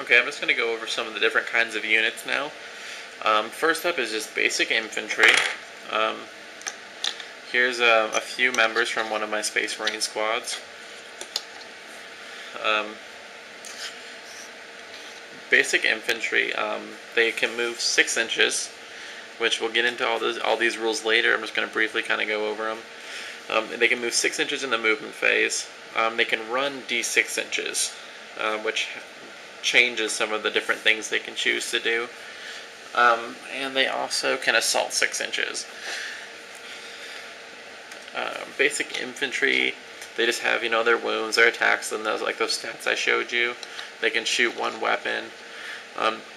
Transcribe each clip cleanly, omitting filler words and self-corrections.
Okay, I'm just going to go over some of the different kinds of units now. First up is just basic infantry. Um, Here's a few members from one of my Space Marine squads. Basic infantry, they can move 6 inches, which we'll get into all these rules later. I'm just going to briefly kind of go over them. They can move 6 inches in the movement phase. They can run d6 inches, which changes some of the different things they can choose to do. And they also can assault 6 inches. Basic infantry, they just have, their wounds, their attacks, and those stats I showed you. They can shoot 1 weapon,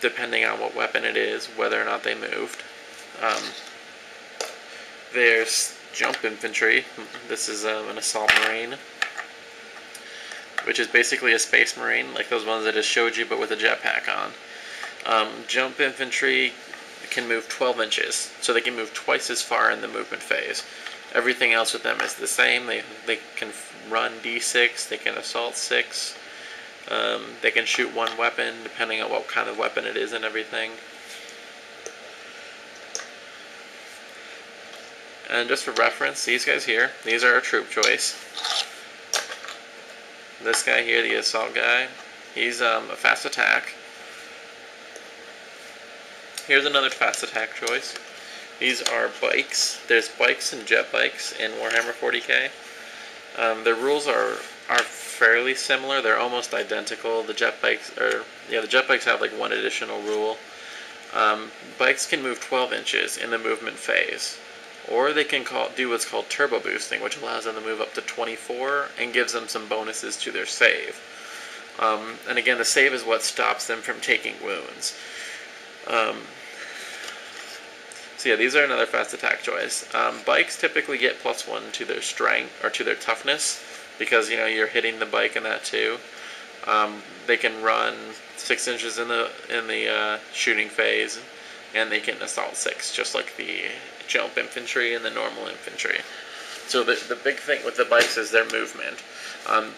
depending on what weapon it is, whether or not they moved. There's jump infantry. This is an assault marine, which is basically a space marine, like those ones I just showed you, but with a jetpack on. Jump infantry can move 12 inches, so they can move twice as far in the movement phase. Everything else with them is the same. They can run d6, they can assault 6, they can shoot 1 weapon, depending on what kind of weapon it is and everything. And just for reference, these guys here, these are a troop choice. This guy here, the assault guy, he's a fast attack. Here's another fast attack choice. These are bikes. There's bikes and jet bikes in Warhammer 40k. The rules are fairly similar. They're almost identical. The jet bikes have like 1 additional rule. Bikes can move 12 inches in the movement phase, or they can do what's called turbo boosting, which allows them to move up to 24 and gives them some bonuses to their save. And again, the save is what stops them from taking wounds. So yeah, these are another fast attack choice. Bikes typically get +1 to their strength, or to their toughness, because you're hitting the bike in that too. They can run 6 inches in the shooting phase, and they can assault 6, just like the jump infantry and the normal infantry. So the big thing with the bikes is their movement.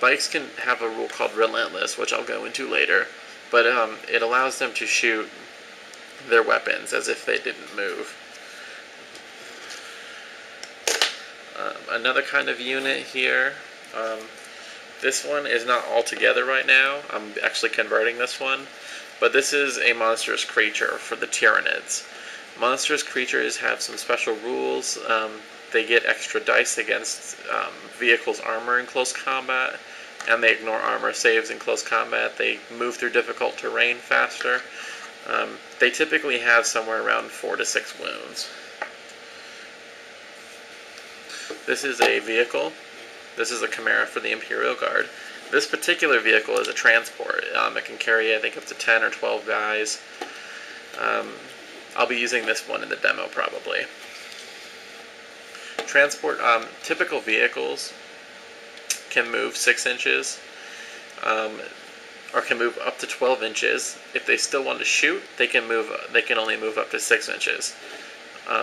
Bikes can have a rule called relentless, which I'll go into later, but it allows them to shoot their weapons as if they didn't move. Another kind of unit here, this one is not all together right now. I'm actually converting this one, but this is a monstrous creature for the Tyranids. Monstrous creatures have some special rules. They get extra dice against vehicles' armor in close combat, and they ignore armor saves in close combat. They move through difficult terrain faster. They typically have somewhere around 4 to 6 wounds. This is a vehicle. This is a Chimera for the Imperial Guard. This particular vehicle is a transport. It can carry, I think, up to 10 or 12 guys. I'll be using this one in the demo, probably. Transport, typical vehicles can move 6 inches, or can move up to 12 inches. If they still want to shoot, they can only move up to 6 inches.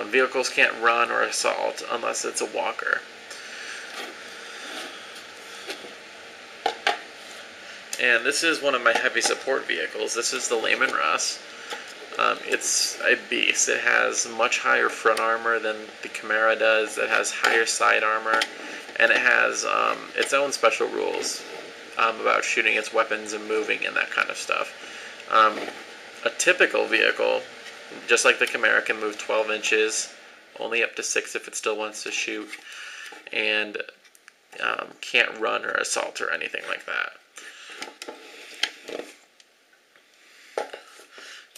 Vehicles can't run or assault unless it's a walker. And this is one of my heavy support vehicles. This is the Lehman Russ. It's a beast. It has much higher front armor than the Chimera does. It has higher side armor, and it has its own special rules about shooting its weapons and moving and that kind of stuff. A typical vehicle, just like the Chimera, can move 12 inches, only up to 6 if it still wants to shoot, and can't run or assault or anything like that.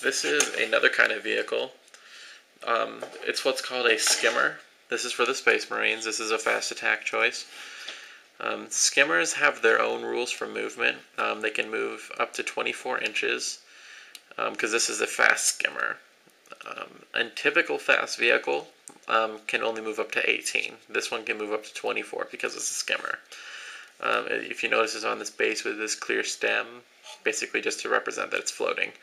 This is another kind of vehicle. It's what's called a skimmer. This is for the Space Marines. This is a fast attack choice. Skimmers have their own rules for movement. They can move up to 24 inches, because this is a fast skimmer. A typical fast vehicle can only move up to 18. This one can move up to 24 because it's a skimmer. If you notice, it's on this base with this clear stem, basically just to represent that it's floating.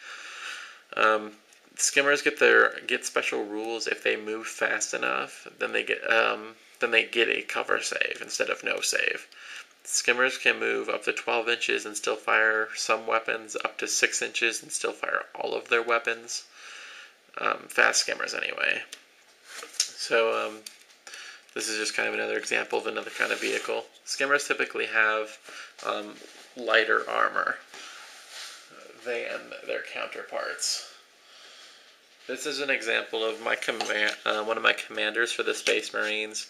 Skimmers get special rules. If they move fast enough, then they get a cover save instead of no save. Skimmers can move up to 12 inches and still fire some weapons, up to 6 inches and still fire all of their weapons. Fast skimmers, anyway. So, this is just kind of another example of another kind of vehicle. Skimmers typically have lighter armor than their counterparts. This is an example of my one of my commanders for the Space Marines.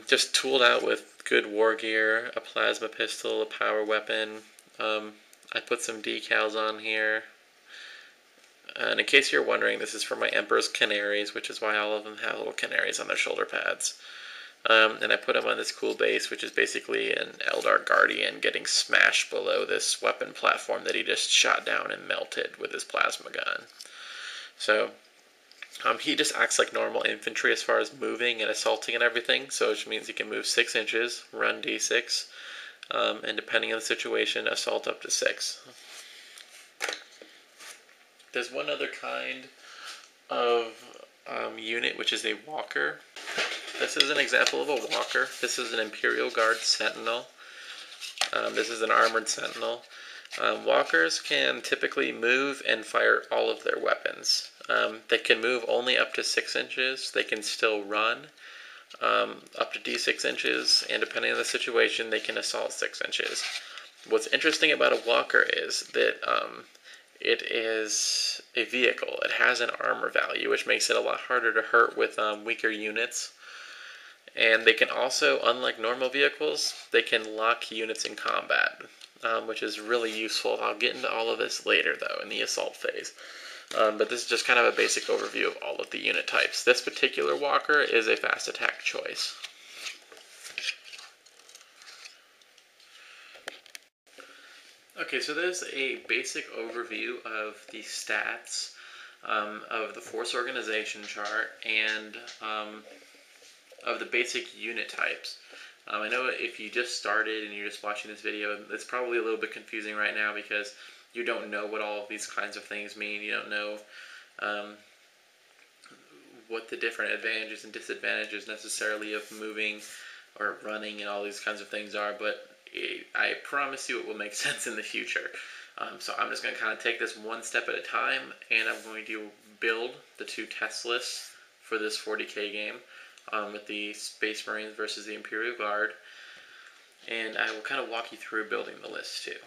Just tooled out with good war gear, a plasma pistol, a power weapon. I put some decals on here. And in case you're wondering, this is for my Emperor's Canaries, which is why all of them have little canaries on their shoulder pads. And I put him on this cool base, which is basically an Eldar Guardian getting smashed below this weapon platform that he just shot down and melted with his plasma gun. So, he just acts like normal infantry as far as moving and assaulting and everything, so which means he can move 6 inches, run d6, and depending on the situation, assault up to 6. There's one other kind of unit, which is a walker. This is an example of a walker. This is an Imperial Guard Sentinel. This is an armored Sentinel. Walkers can typically move and fire all of their weapons. They can move only up to 6 inches. They can still run up to d6 inches, and depending on the situation, they can assault 6 inches. What's interesting about a walker is that it is a vehicle. It has an armor value, which makes it a lot harder to hurt with weaker units. And they can also, unlike normal vehicles, they can lock units in combat, which is really useful. I'll get into all of this later, though, in the assault phase. But this is just kind of a basic overview of all of the unit types. This particular walker is a fast attack choice. Okay, so there's a basic overview of the stats of the force organization chart and of the basic unit types. I know if you just started and you're just watching this video, it's probably a little bit confusing right now because you don't know what all of these kinds of things mean. You don't know what the different advantages and disadvantages necessarily of moving or running and all these kinds of things are, but I promise you it will make sense in the future. So I'm just going to kind of take this one step at a time, and I'm going to build the 2 test lists for this 40k game with the Space Marines versus the Imperial Guard, and I will kind of walk you through building the list too.